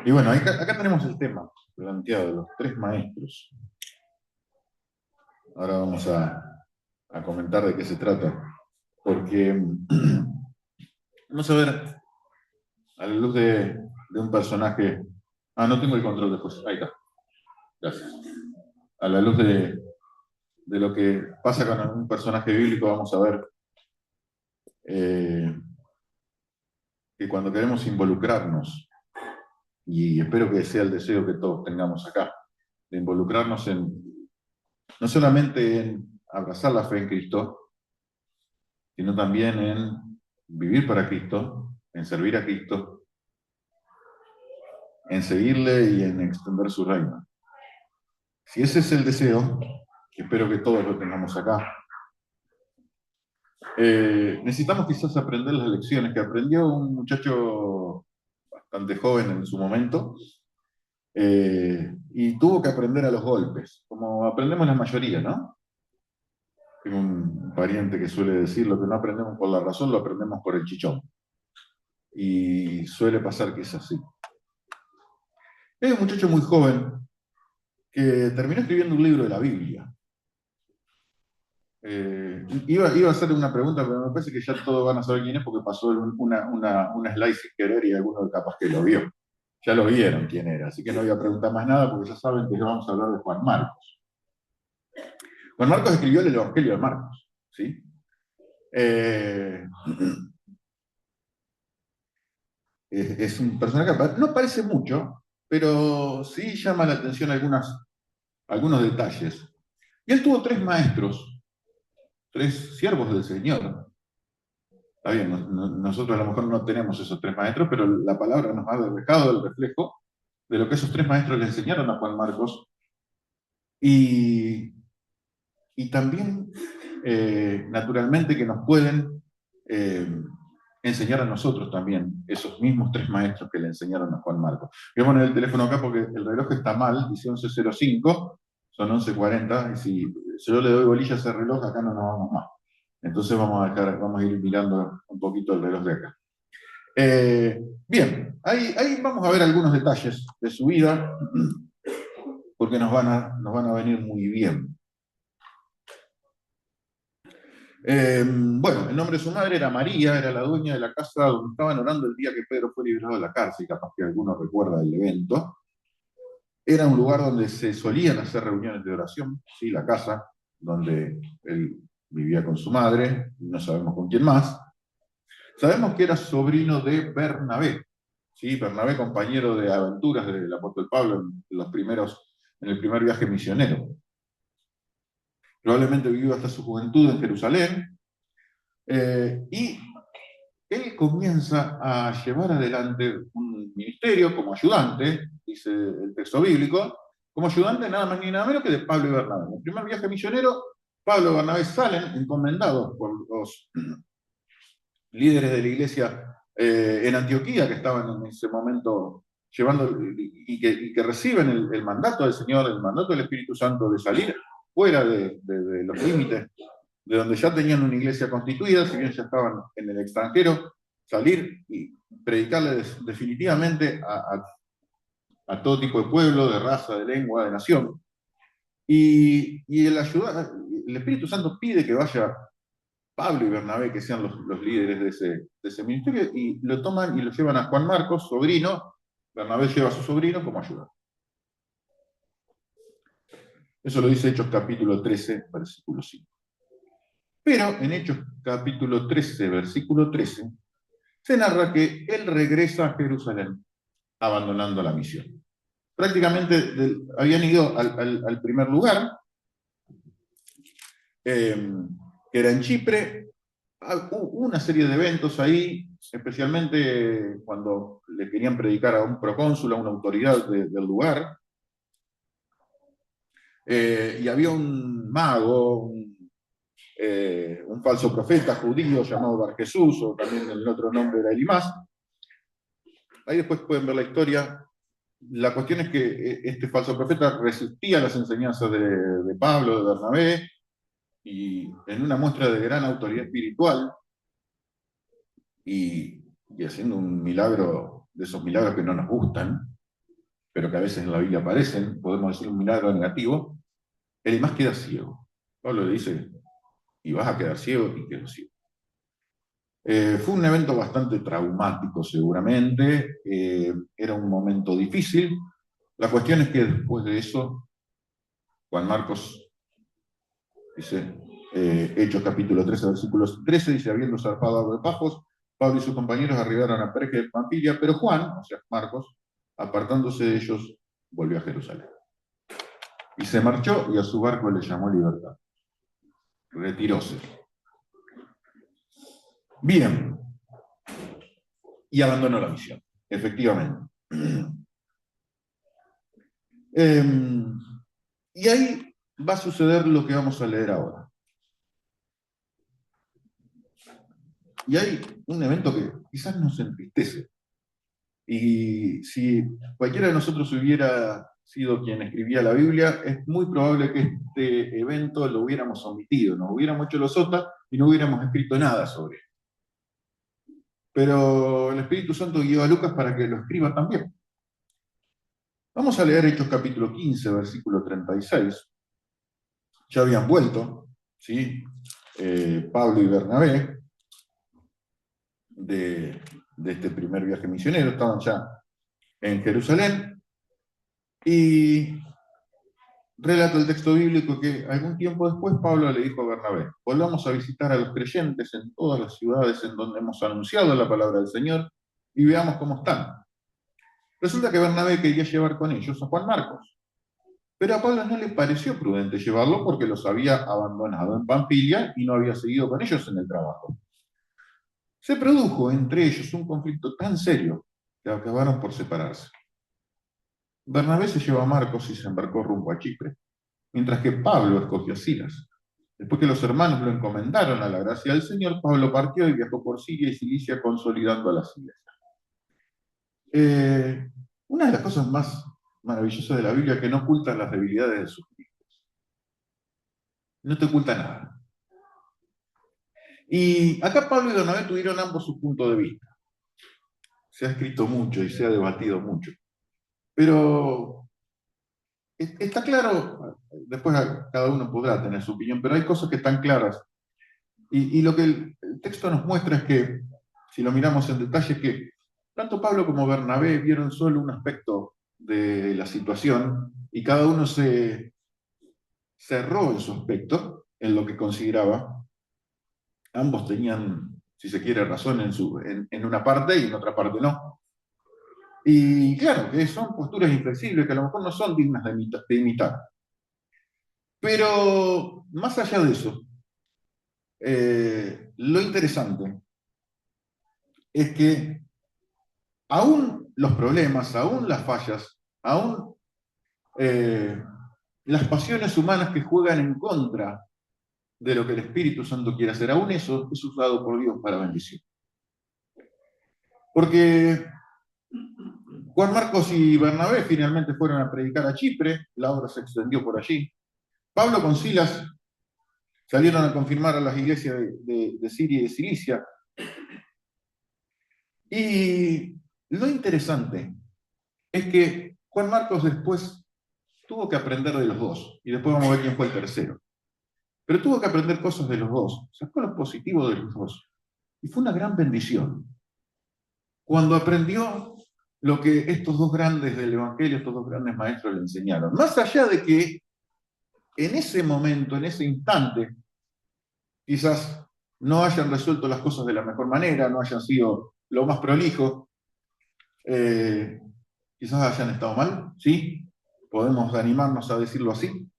Y bueno, acá tenemos el tema planteado de los tres maestros. Ahora vamos a comentar de qué se trata. Porque vamos a ver, a la luz de un personaje. Ah, no tengo el control después. Ahí está. Gracias. A la luz de lo que pasa con un personaje bíblico, vamos a ver eh, que cuando queremos involucrarnos, y espero que sea el deseo que todos tengamos acá, de involucrarnos no solamente en abrazar la fe en Cristo, sino también en vivir para Cristo, en servir a Cristo, en seguirle y en extender su reino. Si ese es el deseo, que espero que todos lo tengamos acá, necesitamos quizás aprender las lecciones que aprendió un muchacho bastante joven en su momento, y tuvo que aprender a los golpes, como aprendemos la mayoría, ¿no? Tengo un pariente que suele decir, lo que no aprendemos por la razón, lo aprendemos por el chichón. Y suele pasar que es así. Es un muchacho muy joven que terminó escribiendo un libro de la Biblia. Iba a hacer una pregunta, pero me parece que ya todos van a saber quién es porque pasó una slide sin querer y alguno capaz que lo vio. Ya lo vieron quién era, así que no voy a preguntar más nada porque ya saben que vamos a hablar de Juan Marcos. Juan Marcos escribió el Evangelio de Marcos, ¿sí? Eh, es un personaje que no parece mucho, pero sí llama la atención algunos detalles. Y él tuvo tres maestros, tres siervos del Señor. Está bien, nosotros a lo mejor no tenemos esos tres maestros, pero la palabra nos ha dejado el reflejo de lo que esos tres maestros le enseñaron a Juan Marcos y, y también, naturalmente, que nos pueden eh, enseñar a nosotros también esos mismos tres maestros que le enseñaron a Juan Marcos. Voy a poner el teléfono acá porque el reloj está mal, dice 11:05, son 11:40, y si yo le doy bolilla a ese reloj, acá no nos vamos más. Entonces vamos a ir mirando un poquito el reloj de acá. Bien, ahí vamos a ver algunos detalles de su vida, porque nos van a venir muy bien. Bueno, el nombre de su madre era María, era la dueña de la casa donde estaban orando el día que Pedro fue liberado de la cárcel, capaz que alguno recuerda el evento. Era un lugar donde se solían hacer reuniones de oración, ¿sí? La casa donde él vivía con su madre, no sabemos con quién más. Sabemos que era sobrino de Bernabé, ¿sí? Bernabé, compañero de aventuras del apóstol Pablo en el primer viaje misionero. Probablemente vivió hasta su juventud en Jerusalén, y él comienza a llevar adelante un ministerio como ayudante, dice el texto bíblico, como ayudante nada más ni nada menos que de Pablo y Bernabé. En el primer viaje misionero, Pablo y Bernabé salen encomendados por los líderes de la iglesia en Antioquía, que estaban en ese momento llevando y que reciben el mandato del Señor, el mandato del Espíritu Santo de salir fuera de los límites de donde ya tenían una iglesia constituida, si bien ya estaban en el extranjero, salir y predicarle definitivamente a todo tipo de pueblo, de raza, de lengua, de nación. Y el Espíritu Santo pide que vaya Pablo y Bernabé, que sean los líderes de ese ministerio, y lo toman y lo llevan a Juan Marcos, sobrino. Bernabé lleva a su sobrino como ayuda. Eso lo dice Hechos capítulo 13, versículo 5. Pero en Hechos capítulo 13, versículo 13, se narra que él regresa a Jerusalén, abandonando la misión. Prácticamente habían ido al primer lugar, que era en Chipre. Hubo una serie de eventos ahí, especialmente cuando le querían predicar a un procónsul, a una autoridad del lugar, y había un mago, un falso profeta judío llamado Bar Jesús, o también el otro nombre era Elimás. Ahí después pueden ver la historia. La cuestión es que este falso profeta resistía las enseñanzas de Pablo, de Bernabé, y en una muestra de gran autoridad espiritual, y haciendo un milagro de esos milagros que no nos gustan, pero que a veces en la Biblia aparecen, podemos decir un milagro negativo, el más queda ciego. Pablo le dice, y vas a quedar ciego, y quedó ciego. Fue un evento bastante traumático seguramente, era un momento difícil. La cuestión es que después de eso, Juan Marcos dice, Hechos capítulo 13, versículos 13, dice, habiendo zarpado algo de Pafos, Pablo y sus compañeros arribaron a Perge de Pampilla, pero Juan, o sea, Marcos, apartándose de ellos, volvió a Jerusalén. Y se marchó y a su barco le llamó Libertad. Retiróse. Bien. Y abandonó la misión, efectivamente. Y ahí va a suceder lo que vamos a leer ahora. Y hay un evento que quizás nos entristece. Y si cualquiera de nosotros hubiera sido quien escribía la Biblia, es muy probable que este evento lo hubiéramos omitido, nos hubiéramos hecho los sotas y no hubiéramos escrito nada sobre él. Pero el Espíritu Santo guió a Lucas para que lo escriba también. Vamos a leer Hechos capítulo 15, versículo 36. Ya habían vuelto, ¿sí? Pablo y Bernabé, de este primer viaje misionero, estaban ya en Jerusalén, y relata el texto bíblico que algún tiempo después Pablo le dijo a Bernabé, volvamos a visitar a los creyentes en todas las ciudades en donde hemos anunciado la palabra del Señor y veamos cómo están. Resulta que Bernabé quería llevar con ellos a Juan Marcos, pero a Pablo no le pareció prudente llevarlo porque los había abandonado en Pampilla y no había seguido con ellos en el trabajo. Se produjo entre ellos un conflicto tan serio que acabaron por separarse. Bernabé se llevó a Marcos y se embarcó rumbo a Chipre, mientras que Pablo escogió a Silas. Después que los hermanos lo encomendaron a la gracia del Señor, Pablo partió y viajó por Siria y Cilicia consolidando a las iglesias. Una de las cosas más maravillosas de la Biblia es que no oculta las debilidades de sus hijos. No te oculta nada. Y acá Pablo y Bernabé tuvieron ambos su punto de vista. Se ha escrito mucho y se ha debatido mucho. Pero está claro, después cada uno podrá tener su opinión, pero hay cosas que están claras. Y lo que el texto nos muestra es que, si lo miramos en detalle, es que tanto Pablo como Bernabé vieron solo un aspecto de la situación y cada uno se cerró en su aspecto, en lo que consideraba. Ambos tenían, si se quiere, razón en una parte y en otra parte no. Y claro, que son posturas inflexibles que a lo mejor no son dignas de imitar. Pero más allá de eso, lo interesante es que aún los problemas, aún las fallas, aún las pasiones humanas que juegan en contra de lo que el Espíritu Santo quiere hacer, aún eso es usado por Dios para bendición. Porque Juan Marcos y Bernabé finalmente fueron a predicar a Chipre, la obra se extendió por allí. Pablo con Silas salieron a confirmar a las iglesias de Siria y de Cilicia. Y lo interesante es que Juan Marcos después tuvo que aprender de los dos, y después vamos a ver quién fue el tercero. Pero tuvo que aprender cosas de los dos, sacó lo positivo de los dos, y fue una gran bendición. Cuando aprendió lo que estos dos grandes del Evangelio, estos dos grandes maestros le enseñaron. Más allá de que en ese momento, en ese instante, quizás no hayan resuelto las cosas de la mejor manera, no hayan sido lo más prolijo, quizás hayan estado mal, ¿sí? Podemos animarnos a decirlo así.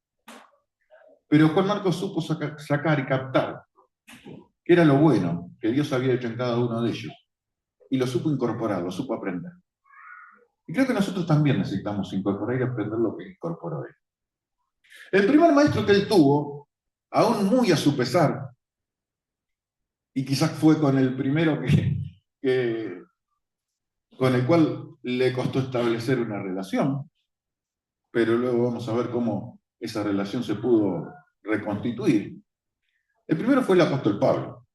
Pero Juan Marcos supo sacar y captar qué era lo bueno que Dios había hecho en cada uno de ellos. Y lo supo incorporar, lo supo aprender. Y creo que nosotros también necesitamos incorporar y aprender lo que incorporó él. El primer maestro que él tuvo, aún muy a su pesar, y quizás fue con el primero con el cual le costó establecer una relación, pero luego vamos a ver cómo esa relación se pudo reconstituir. El primero fue el apóstol Pablo.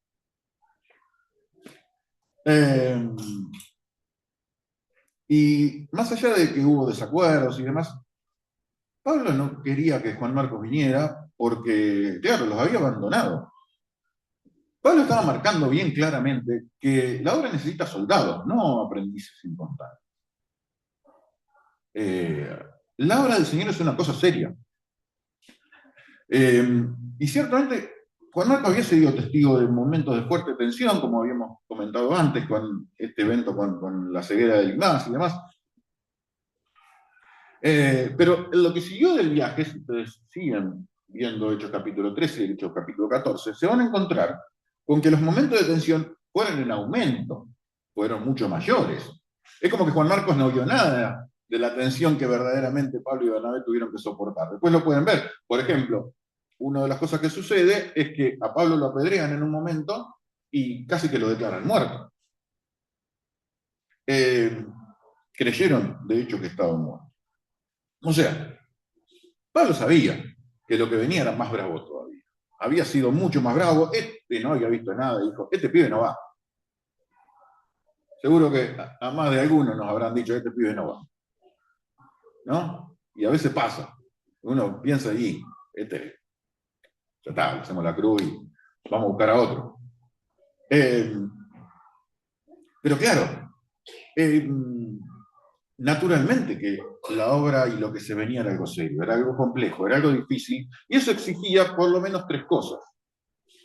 Y más allá de que hubo desacuerdos y demás, Pablo no quería que Juan Marcos viniera porque, claro, los había abandonado. Pablo estaba marcando bien claramente que la obra necesita soldados, no aprendices incontables. La obra del Señor es una cosa seria. Y ciertamente, Juan Marcos había sido testigo de momentos de fuerte tensión, como habíamos comentado antes, con este evento con la ceguera de Ignacio y demás. Pero lo que siguió del viaje, si ustedes siguen viendo Hechos capítulo 13 y Hechos capítulo 14, se van a encontrar con que los momentos de tensión fueron en aumento, fueron mucho mayores. Es como que Juan Marcos no vio nada de la tensión que verdaderamente Pablo y Bernabé tuvieron que soportar. Después lo pueden ver. Por ejemplo, una de las cosas que sucede es que a Pablo lo apedrean en un momento y casi que lo declaran muerto. Eh, Creyeron, de hecho, que estaba muerto. O sea, Pablo sabía que lo que venía era más bravo todavía. Había sido mucho más bravo, este no había visto nada, dijo, este pibe no va. Seguro que a más de algunos nos habrán dicho, este pibe no va. ¿No? Y a veces pasa. Uno piensa allí, este, ya está, le hacemos la cruz y vamos a buscar a otro. Eh, pero claro, eh, naturalmente que la obra y lo que se venía era algo serio, era algo complejo, era algo difícil, y eso exigía por lo menos tres cosas: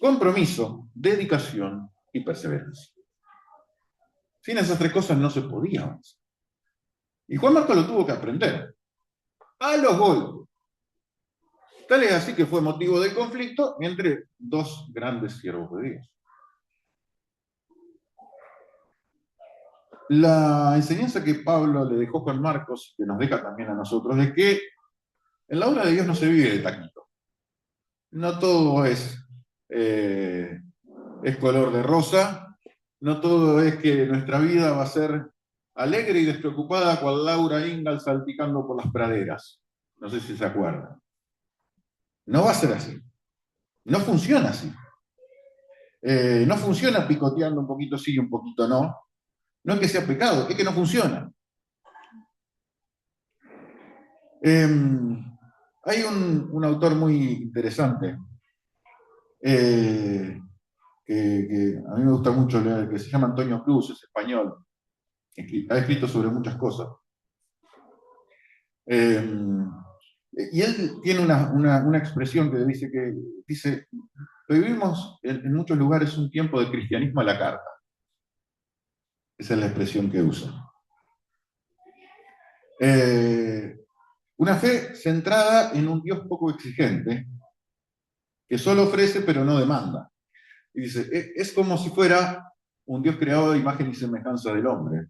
compromiso, dedicación y perseverancia. Sin esas tres cosas no se podía avanzar. Y Juan Marcos lo tuvo que aprender a los golpes. Tal es así que fue motivo de conflicto entre dos grandes siervos de Dios. La enseñanza que Pablo le dejó a Juan Marcos, que nos deja también a nosotros, es que en la obra de Dios no se vive de taquito. No todo es color de rosa, no todo es que nuestra vida va a ser alegre y despreocupada cual Laura Ingalls salpicando por las praderas. No sé si se acuerdan. No va a ser así. No funciona así. No funciona picoteando un poquito sí y un poquito no. No es que sea pecado, es que no funciona. Eh, Hay un autor muy interesante eh, que a mí me gusta mucho leer, que se llama Antonio Cruz, es español. Ha escrito sobre muchas cosas. Eh, y él tiene una expresión que dice, vivimos en muchos lugares un tiempo de cristianismo a la carta. Esa es la expresión que usa. Una fe centrada en un Dios poco exigente, que solo ofrece pero no demanda. Y dice, es como si fuera un Dios creado de imagen y semejanza del hombre.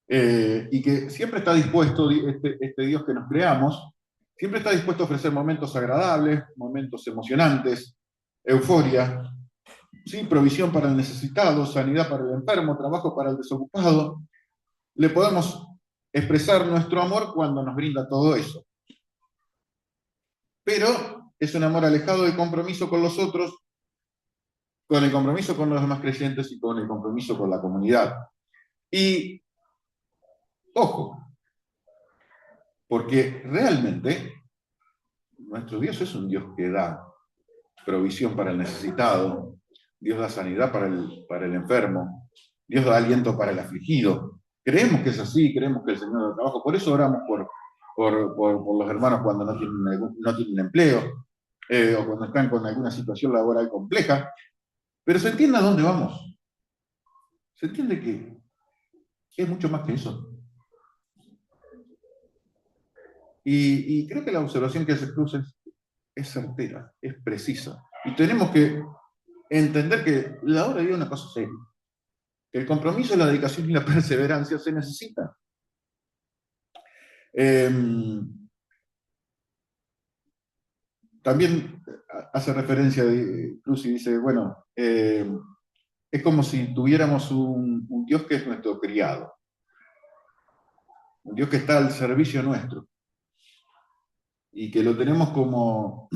Y que siempre está dispuesto, este Dios que nos creamos, siempre está dispuesto a ofrecer momentos agradables, momentos emocionantes, euforia, ¿sí? Provisión para el necesitado, sanidad para el enfermo, trabajo para el desocupado. Le podemos expresar nuestro amor cuando nos brinda todo eso. Pero es un amor alejado del compromiso con los otros, con el compromiso con los demás creyentes y con el compromiso con la comunidad. Y, ojo, porque realmente nuestro Dios es un Dios que da provisión para el necesitado, Dios da sanidad para el enfermo, Dios da aliento para el afligido. Creemos que es así, creemos que el Señor da trabajo, por eso oramos por los hermanos cuando no tienen empleo, o cuando están con alguna situación laboral compleja, pero se entiende a dónde vamos. Se entiende que es mucho más que eso. Y creo que la observación que hace Cruz es certera, es precisa. Y tenemos que entender que la obra de Dios es una cosa seria. Que el compromiso, la dedicación y la perseverancia se necesitan. También hace referencia de Cruz y dice, bueno, es como si tuviéramos un Dios que es nuestro criado, un Dios que está al servicio nuestro y que lo tenemos como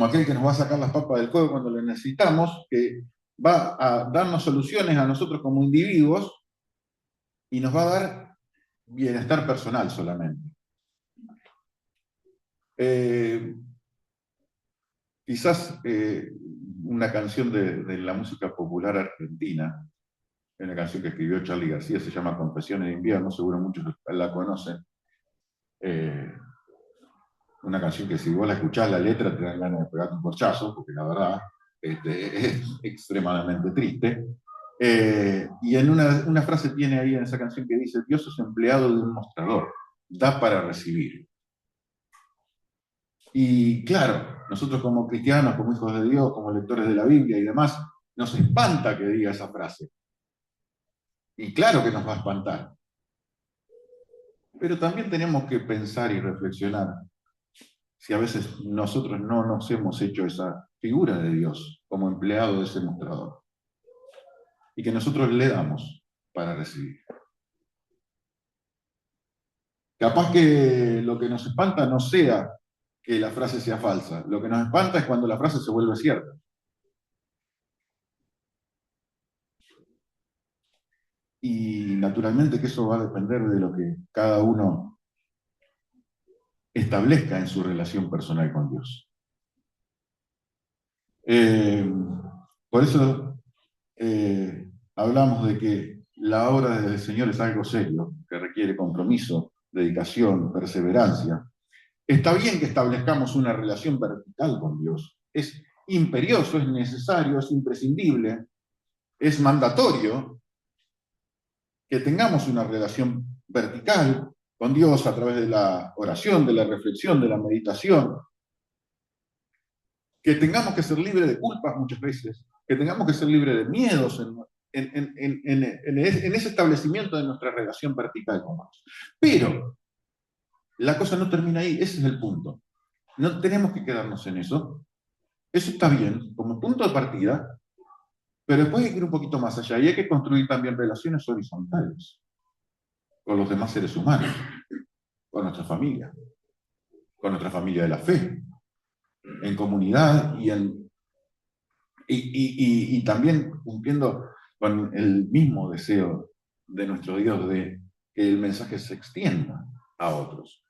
aquel que nos va a sacar las papas del fuego cuando lo necesitamos, que va a darnos soluciones a nosotros como individuos, y nos va a dar bienestar personal solamente. Eh, Quizás una canción de la música popular argentina, una canción que escribió Charly García, se llama Confesiones de Invierno, seguro muchos la conocen. Eh, una canción que si vos la escuchás la letra te dan ganas de pegarte un corchazo, porque la verdad es extremadamente triste. Y en una frase tiene ahí en esa canción que dice: Dios es empleado de un mostrador, da para recibir. Y claro, nosotros como cristianos, como hijos de Dios, como lectores de la Biblia y demás, nos espanta que diga esa frase. Y claro que nos va a espantar. Pero también tenemos que pensar y reflexionar si a veces nosotros no nos hemos hecho esa figura de Dios como empleado de ese mostrador. Y que nosotros le damos para recibir. Capaz que lo que nos espanta no sea que la frase sea falsa. Lo que nos espanta es cuando la frase se vuelve cierta. Y naturalmente que eso va a depender de lo que cada uno establezca en su relación personal con Dios. Eh, por eso hablamos de que la obra del Señor es algo serio, que requiere compromiso, dedicación, perseverancia. Está bien que establezcamos una relación vertical con Dios. Es imperioso, es necesario, es imprescindible, es mandatorio que tengamos una relación vertical con Dios a través de la oración, de la reflexión, de la meditación, que tengamos que ser libres de culpas muchas veces, que tengamos que ser libres de miedos en ese establecimiento de nuestra relación vertical con Dios. Pero la cosa no termina ahí, ese es el punto. No tenemos que quedarnos en eso. Eso está bien como punto de partida, pero después hay que ir un poquito más allá y hay que construir también relaciones horizontales con los demás seres humanos, con nuestra familia de la fe, en comunidad y también cumpliendo con el mismo deseo de nuestro Dios de que el mensaje se extienda a otros.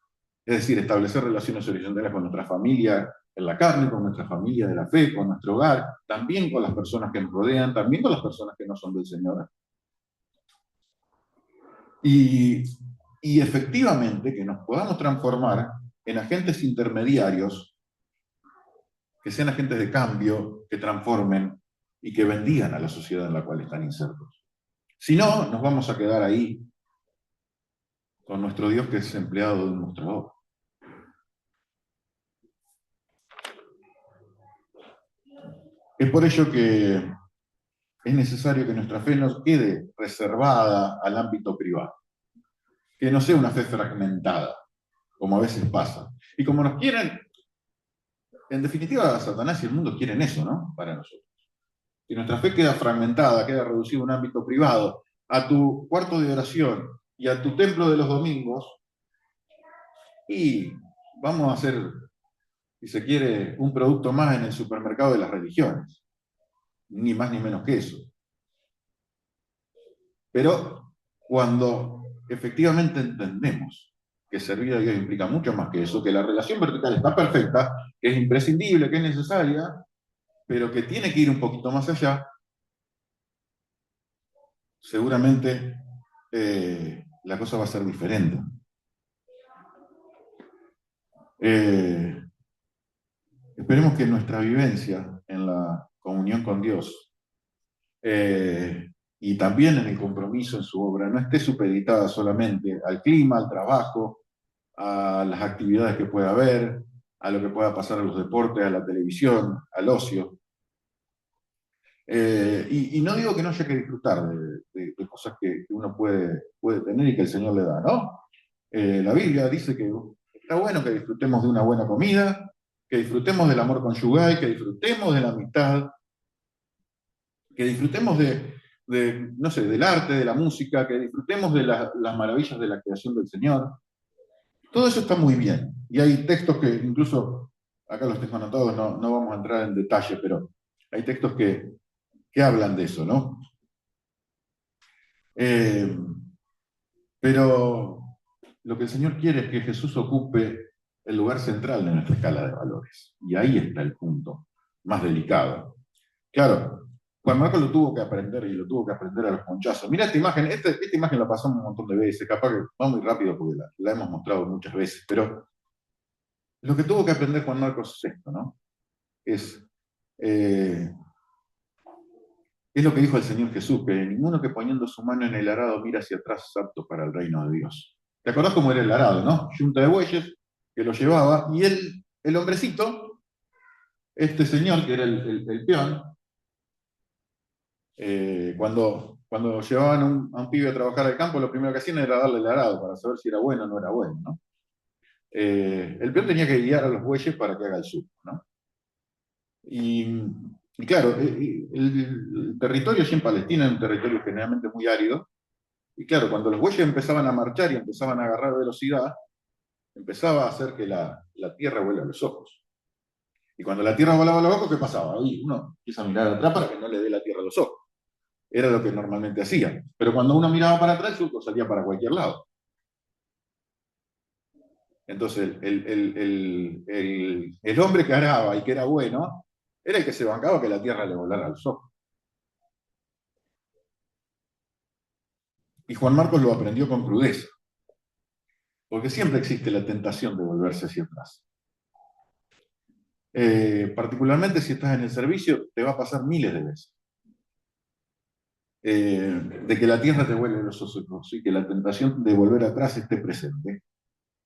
Es decir, establecer relaciones horizontales con nuestra familia en la carne, con nuestra familia de la fe, con nuestro hogar, también con las personas que nos rodean, también con las personas que no son del Señor. Y, y efectivamente que nos podamos transformar en agentes intermediarios, que sean agentes de cambio, que transformen y que bendigan a la sociedad en la cual están insertos. Si no, nos vamos a quedar ahí con nuestro Dios que es empleado de un mostrador. Es por ello que es necesario que nuestra fe no quede reservada al ámbito privado, que no sea una fe fragmentada, como a veces pasa. Y como nos quieren, en definitiva, Satanás y el mundo quieren eso, ¿no? Para nosotros. Si nuestra fe queda fragmentada, queda reducida a un ámbito privado, a tu cuarto de oración y a tu templo de los domingos, y vamos a hacer, si se quiere, un producto más en el supermercado de las religiones. Ni más ni menos que eso. Pero cuando efectivamente entendemos que servir a Dios implica mucho más que eso, que la relación vertical está perfecta, que es imprescindible, que es necesaria, pero que tiene que ir un poquito más allá, seguramente la cosa va a ser diferente. Eh, Esperemos que nuestra vivencia en la comunión con Dios y también en el compromiso en su obra no esté supeditada solamente al clima, al trabajo, a las actividades que pueda haber, a lo que pueda pasar a los deportes, a la televisión, al ocio. Y no digo que no haya que disfrutar de cosas que uno puede tener y que el Señor le da, ¿no? La Biblia dice que está bueno que disfrutemos de una buena comida, que disfrutemos del amor conyugal, que disfrutemos de la amistad, que disfrutemos no sé, del arte, de la música, que disfrutemos de las maravillas de la creación del Señor. Todo eso está muy bien. Y hay textos que incluso, acá los tengo anotados, no vamos a entrar en detalle, pero hay textos que hablan de eso, ¿no? Eh, Pero lo que el Señor quiere es que Jesús ocupe el lugar central de nuestra escala de valores. Y ahí está el punto más delicado. Claro, Juan Marcos lo tuvo que aprender y lo tuvo que aprender a los ponchazos. Mira esta imagen la pasamos un montón de veces, capaz que va muy rápido porque la hemos mostrado muchas veces, pero lo que tuvo que aprender Juan Marcos es esto, ¿no? Es, eh, es lo que dijo el Señor Jesús, que ninguno que poniendo su mano en el arado mira hacia atrás es apto para el reino de Dios. ¿Te acordás cómo era el arado, no? Yunta de bueyes que lo llevaba y el hombrecito, este señor que era el peón, cuando llevaban a un pibe a trabajar al campo, lo primero que hacían era darle el arado para saber si era bueno o no era bueno, ¿no? El peón tenía que guiar a los bueyes para que haga el surco, ¿no? Y claro, el territorio allí en Palestina es un territorio generalmente muy árido, y claro, cuando los bueyes empezaban a marchar y empezaban a agarrar velocidad, empezaba a hacer que la tierra vuela a los ojos. Y cuando la tierra volaba a los ojos, ¿qué pasaba? Ahí uno empieza a mirar atrás para que no le dé la tierra a los ojos. Era lo que normalmente hacía. Pero cuando uno miraba para atrás, el surco salía para cualquier lado. Entonces, el hombre que araba y que era bueno, era el que se bancaba que la tierra le volara a los ojos. Y Juan Marcos lo aprendió con crudeza, porque siempre existe la tentación de volverse hacia atrás. Particularmente si estás en el servicio, te va a pasar miles de veces. De que la tierra te vuelve los ojos y que la tentación de volver atrás esté presente.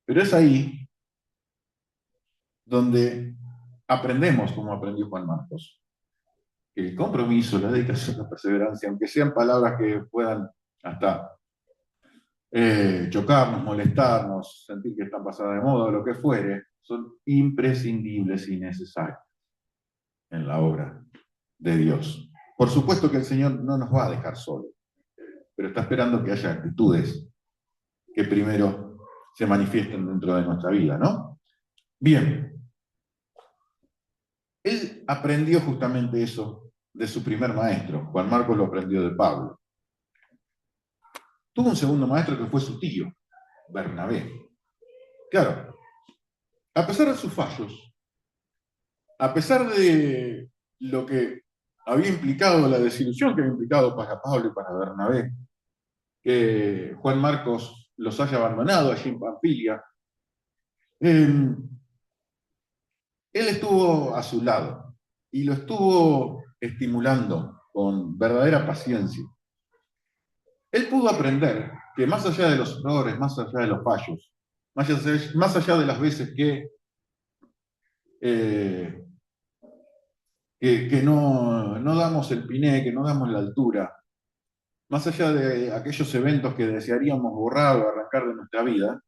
Pero es ahí donde aprendemos como aprendió Juan Marcos. Que el compromiso, la dedicación, la perseverancia, aunque sean palabras que puedan hasta chocarnos, molestarnos, sentir que están pasadas de moda, lo que fuere, son imprescindibles y necesarias en la obra de Dios. Por supuesto que el Señor no nos va a dejar solos, pero está esperando que haya actitudes que primero se manifiesten dentro de nuestra vida, ¿no? Bien, él aprendió justamente eso de su primer maestro. Juan Marcos lo aprendió de Pablo. Tuvo un segundo maestro que fue su tío, Bernabé. Claro, a pesar de sus fallos, a pesar de lo que había implicado, la desilusión que había implicado para Pablo y para Bernabé, que Juan Marcos los haya abandonado allí en Pamfilia, él estuvo a su lado y lo estuvo estimulando con verdadera paciencia. Él pudo aprender que más allá de los errores, más allá de los fallos, más allá de las veces eh, que no damos el piné, que no damos la altura, más allá de aquellos eventos que desearíamos borrar o arrancar de nuestra vida,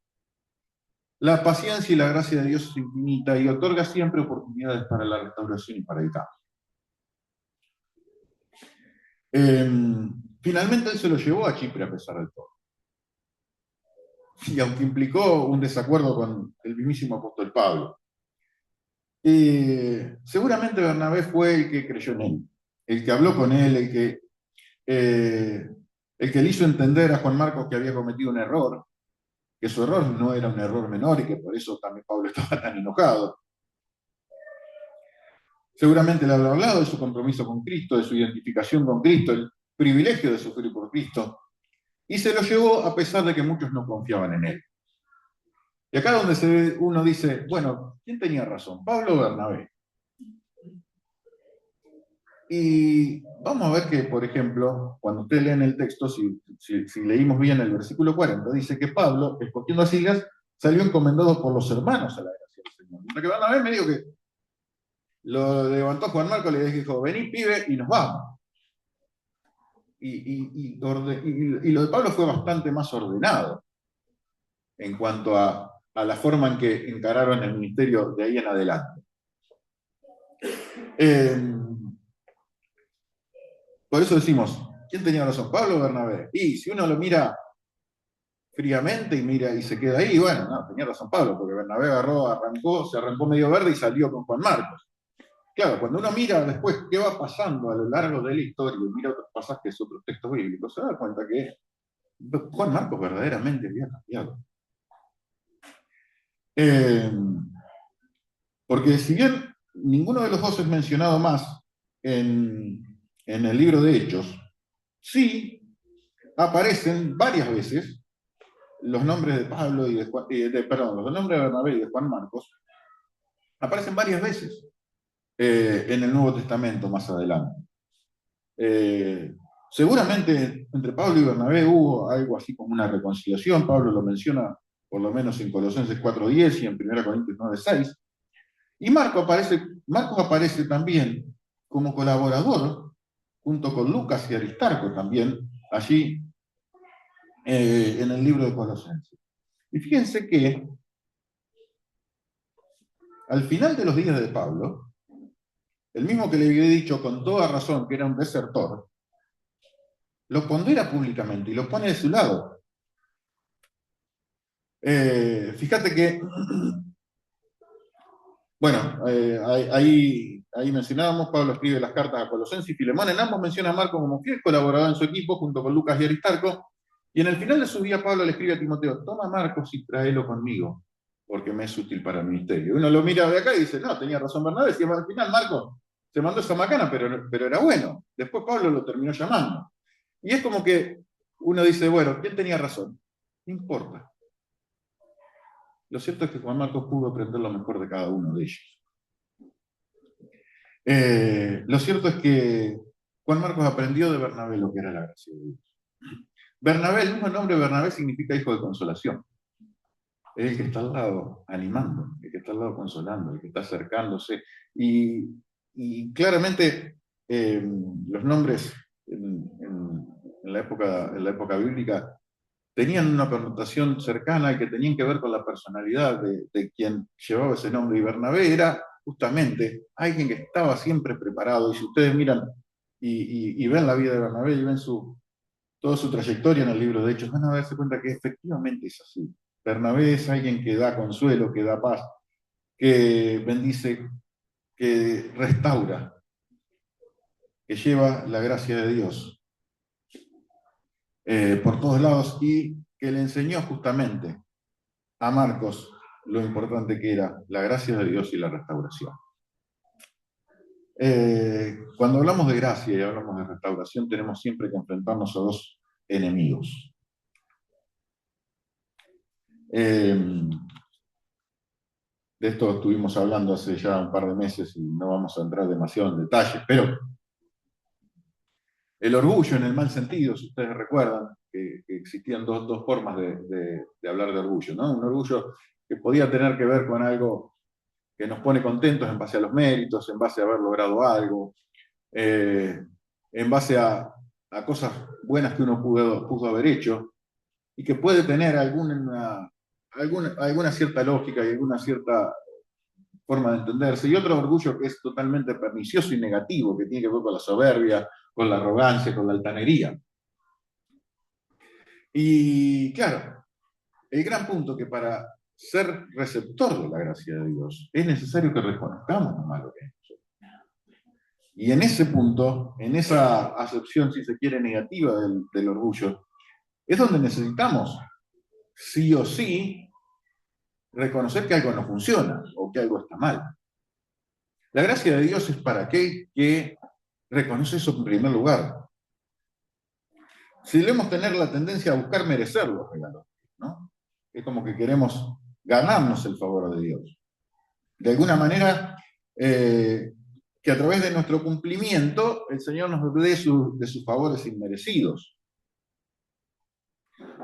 la paciencia y la gracia de Dios es infinita y otorga siempre oportunidades para la restauración y para el cambio. Finalmente él se lo llevó a Chipre a pesar de todo. Y aunque implicó un desacuerdo con el mismísimo apóstol Pablo, seguramente Bernabé fue el que creyó en él, el que habló con él, eh, el que le hizo entender a Juan Marcos que había cometido un error, que su error no era un error menor y que por eso también Pablo estaba tan enojado. Seguramente le habrá hablado de su compromiso con Cristo, de su identificación con Cristo, el privilegio de sufrir por Cristo, y se lo llevó a pesar de que muchos no confiaban en él. Y acá donde uno dice, bueno, ¿quién tenía razón? ¿Pablo o Bernabé? Y vamos a ver que, por ejemplo, cuando usted lee en el texto, si leímos bien el versículo 40, dice que Pablo, escogiendo a Silas, salió encomendado por los hermanos a la gracia del Señor. Mientras que Bernabé medio que lo levantó Juan Marcos, le dijo, vení pibe y nos vamos. Y lo de Pablo fue bastante más ordenado en cuanto a la forma en que encararon el ministerio de ahí en adelante. Por eso decimos, ¿quién tenía razón, Pablo o Bernabé? Y si uno lo mira fríamente y mira y se queda ahí, bueno, no, tenía razón Pablo, porque Bernabé se arrancó medio verde y salió con Juan Marcos. Claro, cuando uno mira después qué va pasando a lo largo de la historia y mira otros pasajes, otros textos bíblicos, se da cuenta que Juan Marcos verdaderamente había cambiado. Eh, Porque si bien ninguno de los dos es mencionado más en el libro de Hechos, sí aparecen varias veces los nombres de Pablo y de, perdón, los nombres de Bernabé y de Juan Marcos, aparecen varias veces en el Nuevo Testamento más adelante. Seguramente entre Pablo y Bernabé hubo algo así como una reconciliación. Pablo lo menciona por lo menos en Colosenses 4:10 y en 1 Corintios 9:6. Y Marcos aparece también como colaborador, junto con Lucas y Aristarco también, allí en el libro de Colosenses. Y fíjense que al final de los días de Pablo, el mismo que le había dicho con toda razón que era un desertor, lo pondera públicamente y lo pone de su lado. Fíjate que, bueno, ahí mencionábamos, Pablo escribe las cartas a Colosenses y Filemón, en ambos menciona a Marco como fiel colaborador en su equipo, junto con Lucas y Aristarco, y en el final de su día Pablo le escribe a Timoteo, toma a Marcos y tráelo conmigo, porque me es útil para el ministerio. Uno lo mira de acá y dice, no, tenía razón Bernabé, si al final Marcos se mandó esa macana, pero era bueno. Después Pablo lo terminó llamando. Y es como que uno dice, bueno, ¿quién tenía razón? No importa. Lo cierto es que Juan Marcos pudo aprender lo mejor de cada uno de ellos. Lo cierto es que Juan Marcos aprendió de Bernabé lo que era la gracia de Dios. Bernabé, el mismo nombre Bernabé significa hijo de consolación. Es el que está al lado animando, el que está al lado consolando, el que está acercándose. Y, y claramente los nombres en la época bíblica tenían una connotación cercana y que tenían que ver con la personalidad de quien llevaba ese nombre. Y Bernabé era justamente alguien que estaba siempre preparado. Y si ustedes miran y ven la vida de Bernabé y ven toda su trayectoria en el libro de Hechos, van a darse cuenta que efectivamente es así. Bernabé es alguien que da consuelo, que da paz, que bendice, que restaura, que lleva la gracia de Dios por todos lados y que le enseñó justamente a Marcos lo importante que era la gracia de Dios y la restauración. Cuando hablamos de gracia y hablamos de restauración, tenemos siempre que enfrentarnos a dos enemigos. De esto estuvimos hablando hace ya un par de meses y no vamos a entrar demasiado en detalles, pero el orgullo en el mal sentido, si ustedes recuerdan, que existían dos formas de hablar de orgullo, ¿no? Un orgullo que podía tener que ver con algo que nos pone contentos en base a los méritos, en base a haber logrado algo, en base a cosas buenas que uno pudo haber hecho, y que puede tener alguna cierta lógica y alguna cierta forma de entenderse, y otro orgullo que es totalmente pernicioso y negativo, que tiene que ver con la soberbia, con la arrogancia, con la altanería. Y claro, el gran punto que para ser receptor de la gracia de Dios es necesario que reconozcamos lo malo que es. Y en ese punto, en esa acepción, si se quiere, negativa del orgullo, es donde necesitamos, sí o sí, reconocer que algo no funciona o que algo está mal. La gracia de Dios es para aquel que reconoce eso en primer lugar. Solemos tener la tendencia a buscar merecer los regalos, ¿no? Es como que queremos ganarnos el favor de Dios. De alguna manera, que a través de nuestro cumplimiento el Señor nos dé de sus favores inmerecidos.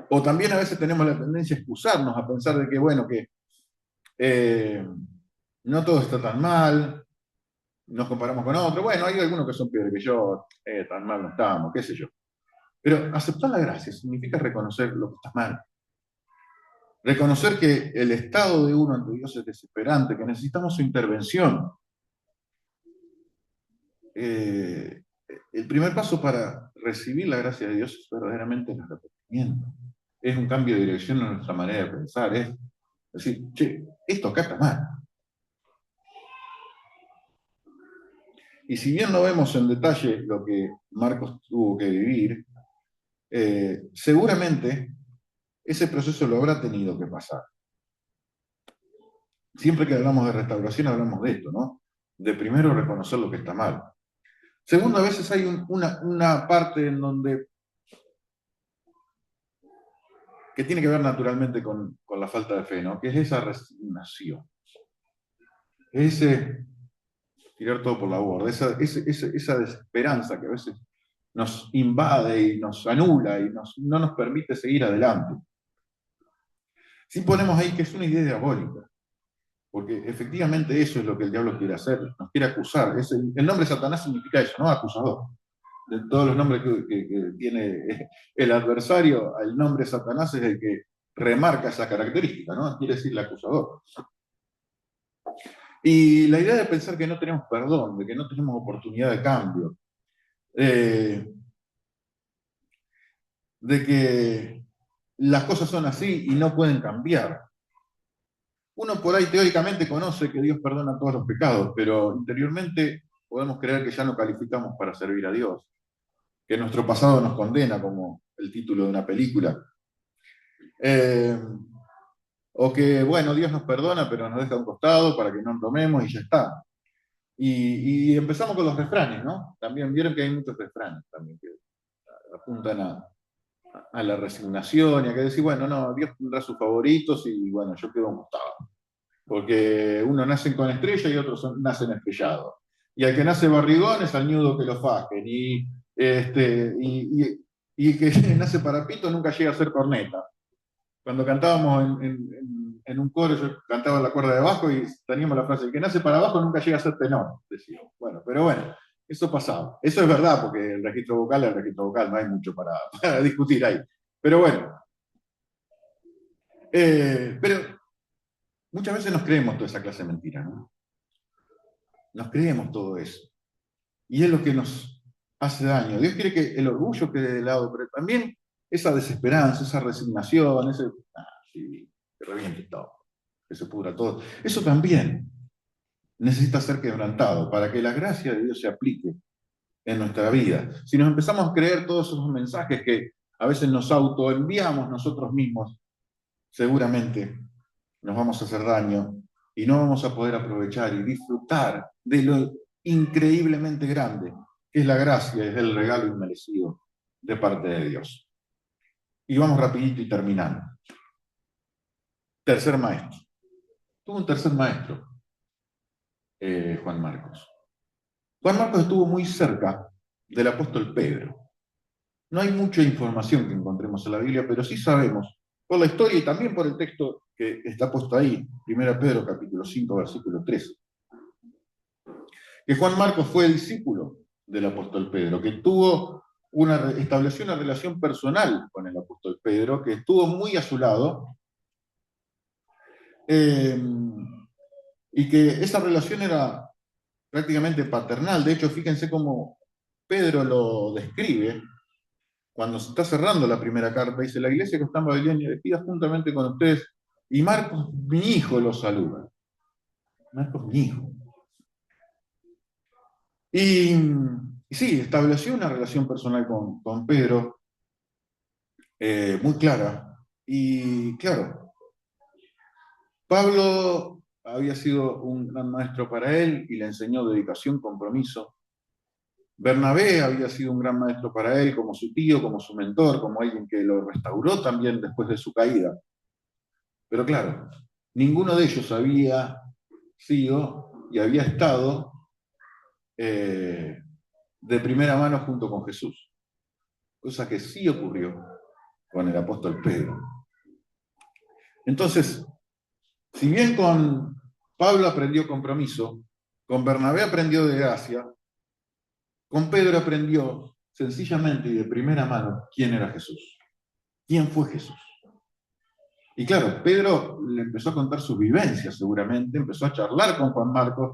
O también a veces tenemos la tendencia a excusarnos, a pensar de que, bueno, que no todo está tan mal, nos comparamos con otros, bueno, hay algunos que son peores que yo, tan mal no estamos, qué sé yo. Pero aceptar la gracia significa reconocer lo que está mal. Reconocer que el estado de uno ante Dios es desesperante, que necesitamos su intervención. El primer paso para recibir la gracia de Dios es verdaderamente el arrepentimiento. Es un cambio de dirección en nuestra manera de pensar. Es decir, che, esto acá está mal. Y si bien no vemos en detalle lo que Marcos tuvo que vivir, seguramente ese proceso lo habrá tenido que pasar. Siempre que hablamos de restauración hablamos de esto, ¿no? De primero reconocer lo que está mal. Segundo, a veces hay una parte en donde que tiene que ver naturalmente con la falta de fe, ¿no? Que es esa resignación. Ese tirar todo por la borda, esa desesperanza que a veces nos invade y nos anula y no nos permite seguir adelante. Si ponemos ahí que es una idea diabólica, porque efectivamente eso es lo que el diablo quiere hacer, nos quiere acusar. El nombre Satanás significa eso, ¿no? Acusador. De todos los nombres que tiene el adversario, el nombre Satanás es el que remarca esa característica, ¿no? Quiere decir el acusador. Y la idea de pensar que no tenemos perdón, de que no tenemos oportunidad de cambio, de que las cosas son así y no pueden cambiar. Uno por ahí teóricamente conoce que Dios perdona todos los pecados, pero interiormente podemos creer que ya no calificamos para servir a Dios, que nuestro pasado nos condena, como el título de una película. O que, bueno, Dios nos perdona, pero nos deja a un costado para que no tomemos y ya está. Y empezamos con los refranes, ¿no? También vieron que hay muchos refranes también que apuntan a la resignación y a que decir, bueno, no, Dios tendrá sus favoritos y bueno, yo quedo a un costado. Porque unos nacen con estrella y otros nacen estrellados. Y al que nace barrigón es al ñudo que lo fajen. Y el que nace parapito nunca llega a ser corneta. Cuando cantábamos en un coro, yo cantaba la cuerda de abajo y teníamos la frase, el que nace para abajo nunca llega a ser tenor, decíamos. Bueno, pero bueno, eso pasaba. Eso es verdad, porque el registro vocal es el registro vocal, no hay mucho para discutir ahí. Pero bueno. Pero muchas veces nos creemos toda esa clase de mentiras, ¿no? Nos creemos todo eso. Y es lo que nos hace daño. Dios quiere que el orgullo quede de lado, pero también esa desesperanza, esa resignación, sí, que reviente todo, que se pudra todo. Eso también necesita ser quebrantado para que la gracia de Dios se aplique en nuestra vida. Si nos empezamos a creer todos esos mensajes que a veces nos autoenviamos nosotros mismos, seguramente nos vamos a hacer daño y no vamos a poder aprovechar y disfrutar de lo increíblemente grande que es la gracia y es el regalo inmerecido de parte de Dios. Y vamos rapidito y terminando. Tercer maestro. Tuvo un tercer maestro, Juan Marcos. Juan Marcos estuvo muy cerca del apóstol Pedro. No hay mucha información que encontremos en la Biblia, pero sí sabemos, por la historia y también por el texto que está puesto ahí, 1 Pedro capítulo 5, versículo 13, que Juan Marcos fue discípulo del apóstol Pedro, que estableció una relación personal con el apóstol Pedro, que estuvo muy a su lado, y que esa relación era prácticamente paternal. De hecho, fíjense cómo Pedro lo describe cuando se está cerrando la primera carta. Dice, la iglesia que está en Babilonia elegida juntamente con ustedes, y Marcos, mi hijo, los saluda. Marcos, mi hijo. Y sí, estableció una relación personal con Pedro, muy clara. Y claro, Pablo había sido un gran maestro para él y le enseñó dedicación, compromiso. Bernabé había sido un gran maestro para él, como su tío, como su mentor, como alguien que lo restauró también después de su caída. Pero claro, ninguno de ellos había sido y había estado de primera mano junto con Jesús, cosa que sí ocurrió con el apóstol Pedro. Entonces, si bien con Pablo aprendió compromiso, con Bernabé aprendió de gracia, con Pedro aprendió sencillamente y de primera mano quién era Jesús, quién fue Jesús. Y claro, Pedro le empezó a contar sus vivencias seguramente, empezó a charlar con Juan Marcos,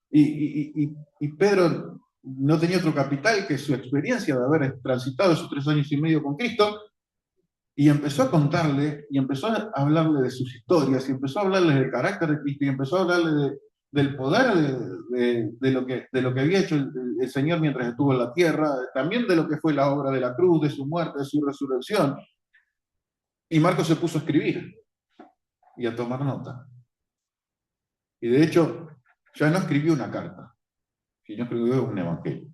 y Pedro no tenía otro capital que su experiencia de haber transitado esos 3 años y medio con Cristo, y empezó a contarle, y empezó a hablarle de sus historias, y empezó a hablarle del carácter de Cristo, y empezó a hablarle del poder de lo que había hecho el Señor mientras estuvo en la tierra, también de lo que fue la obra de la cruz, de su muerte, de su resurrección. Y Marcos se puso a escribir y a tomar nota. Y de hecho, ya no escribió una carta, sino escribió un evangelio.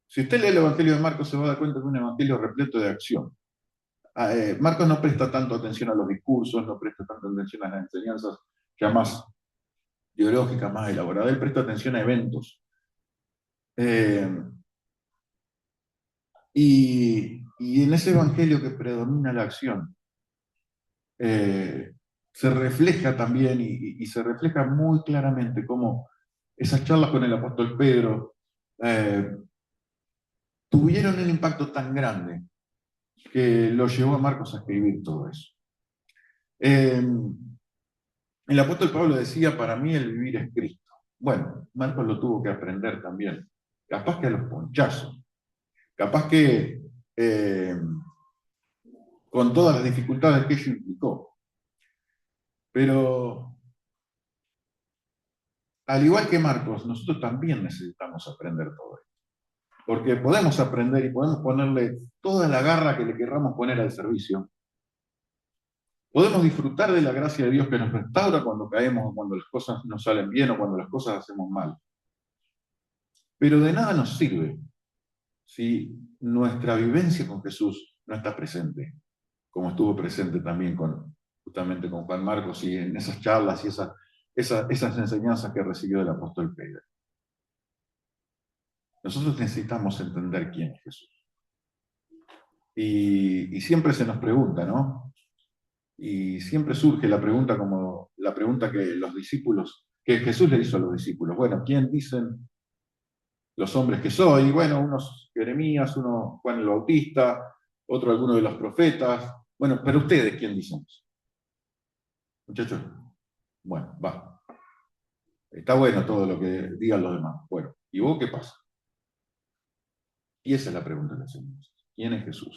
Si usted lee el evangelio de Marcos, se va a dar cuenta que es un evangelio repleto de acción. Marcos no presta tanto atención a los discursos, no presta tanto atención a las enseñanzas ya más ideológicas, más elaboradas. Él presta atención a eventos. Y en ese evangelio que predomina la acción, se refleja también y se refleja muy claramente cómo esas charlas con el apóstol Pedro tuvieron un impacto tan grande que lo llevó a Marcos a escribir todo eso. El apóstol Pablo decía, para mí el vivir es Cristo. Bueno, Marcos lo tuvo que aprender también, capaz que a los ponchazos, capaz que con todas las dificultades que ello implicó. Pero al igual que Marcos, nosotros también necesitamos aprender todo esto. Porque podemos aprender y podemos ponerle toda la garra que le querramos poner al servicio. Podemos disfrutar de la gracia de Dios que nos restaura cuando caemos, o cuando las cosas nos salen bien o cuando las cosas hacemos mal. Pero de nada nos sirve si nuestra vivencia con Jesús no está presente, como estuvo presente también justamente con Juan Marcos y en esas charlas y esas enseñanzas que recibió del apóstol Pedro. Nosotros necesitamos entender quién es Jesús. Y siempre se nos pregunta, ¿no? Y siempre surge la pregunta como la pregunta que los discípulos, que Jesús le hizo a los discípulos. Bueno, ¿quién dicen los hombres que soy? Bueno, unos Jeremías, uno Juan el Bautista, otro alguno de los profetas. Bueno, pero ustedes, ¿quién dicen? Muchachos, bueno, va. Está bueno todo lo que digan los demás. Bueno, ¿y vos qué pasa? Y esa es la pregunta que hacemos. ¿Quién es Jesús?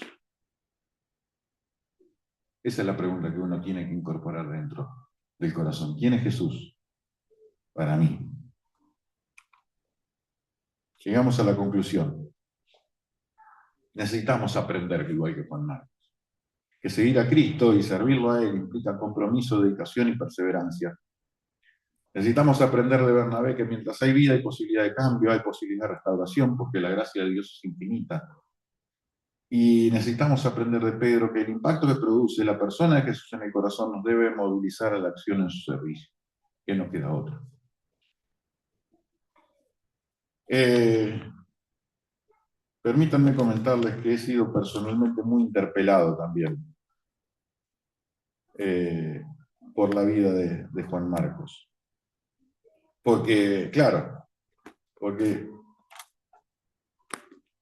Esa es la pregunta que uno tiene que incorporar dentro del corazón. ¿Quién es Jesús para mí? Llegamos a la conclusión. Necesitamos aprender, igual que Juan Marcos, que seguir a Cristo y servirlo a Él implica compromiso, dedicación y perseverancia. Necesitamos aprender de Bernabé que mientras hay vida hay posibilidad de cambio, hay posibilidad de restauración, porque la gracia de Dios es infinita. Y necesitamos aprender de Pedro que el impacto que produce la persona de Jesús en el corazón nos debe movilizar a la acción en su servicio, que no queda otra. Permítanme comentarles que he sido personalmente muy interpelado también por la vida de Juan Marcos. Porque, claro, porque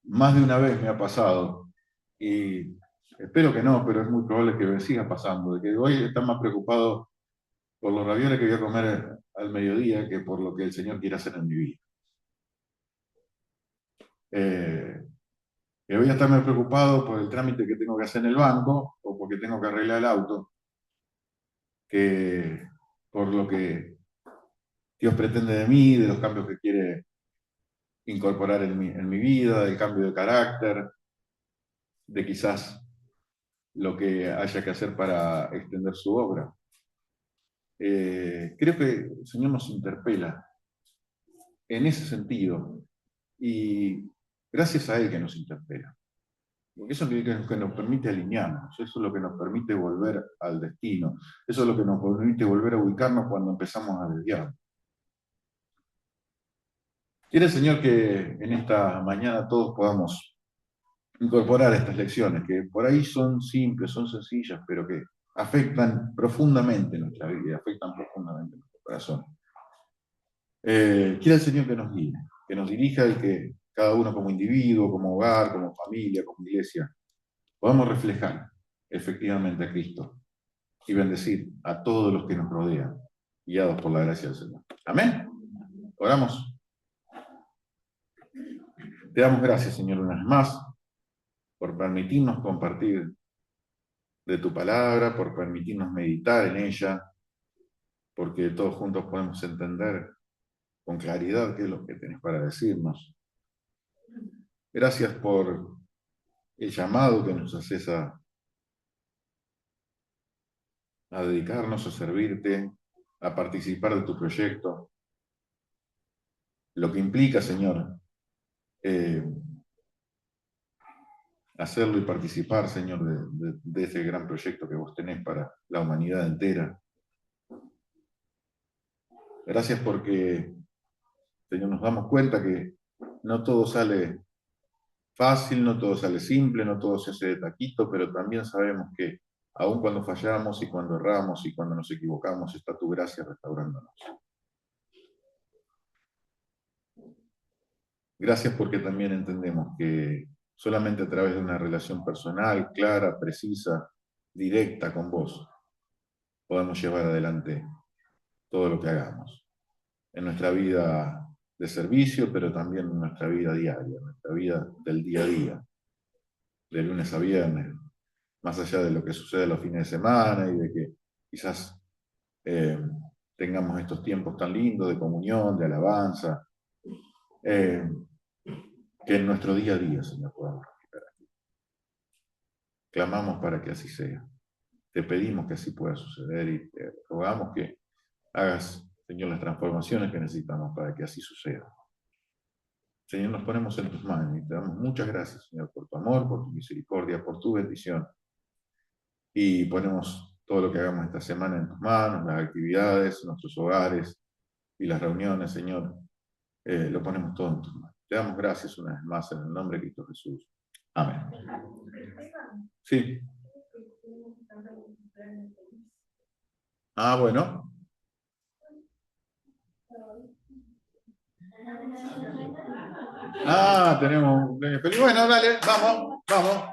más de una vez me ha pasado, y espero que no, pero es muy probable que me siga pasando, de que hoy está más preocupado por los ravioles que voy a comer al mediodía que por lo que el Señor quiere hacer en mi vida. Que voy a estar más preocupado por el trámite que tengo que hacer en el banco o porque tengo que arreglar el auto, que por lo que Dios pretende de mí, de los cambios que quiere incorporar en mi vida, del cambio de carácter, de quizás lo que haya que hacer para extender su obra. Creo que el Señor nos interpela en ese sentido y gracias a Él que nos interpela. Porque eso es lo que nos permite alinearnos, eso es lo que nos permite volver al destino, eso es lo que nos permite volver a ubicarnos cuando empezamos a desviarnos. Quiere el Señor que en esta mañana todos podamos incorporar estas lecciones, que por ahí son simples, son sencillas, pero que afectan profundamente nuestra vida, afectan profundamente nuestro corazón. Quiere el Señor que nos guíe, que nos dirija y que cada uno como individuo, como hogar, como familia, como iglesia, podamos reflejar efectivamente a Cristo y bendecir a todos los que nos rodean, guiados por la gracia del Señor. Amén. Oramos. Te damos gracias, Señor, una vez más, por permitirnos compartir de tu palabra, por permitirnos meditar en ella, porque todos juntos podemos entender con claridad qué es lo que tenés para decirnos. Gracias por el llamado que nos haces a dedicarnos, a servirte, a participar de tu proyecto. Lo que implica, Señor, hacerlo y participar, Señor, de ese gran proyecto que vos tenés para la humanidad entera. Gracias porque, Señor, nos damos cuenta que no todo sale fácil, no todo sale simple, no todo se hace de taquito, pero también sabemos que aun cuando fallamos y cuando erramos y cuando nos equivocamos, está tu gracia restaurándonos. Gracias porque también entendemos que solamente a través de una relación personal, clara, precisa, directa con vos, podemos llevar adelante todo lo que hagamos. En nuestra vida de servicio, pero también en nuestra vida diaria, en nuestra vida del día a día, de lunes a viernes, más allá de lo que sucede los fines de semana y de que quizás tengamos estos tiempos tan lindos de comunión, de alabanza, que en nuestro día a día, Señor, podamos recuperar. Clamamos para que así sea. Te pedimos que así pueda suceder y te rogamos que hagas, Señor, las transformaciones que necesitamos para que así suceda. Señor, nos ponemos en tus manos y te damos muchas gracias, Señor, por tu amor, por tu misericordia, por tu bendición. Y ponemos todo lo que hagamos esta semana en tus manos, las actividades, nuestros hogares y las reuniones, Señor. Lo ponemos todo en tus manos. Te damos gracias una vez más en el nombre de Cristo Jesús. Amén. Sí. Ah, bueno. Ah, tenemos un premio feliz. Bueno, dale, vamos, vamos.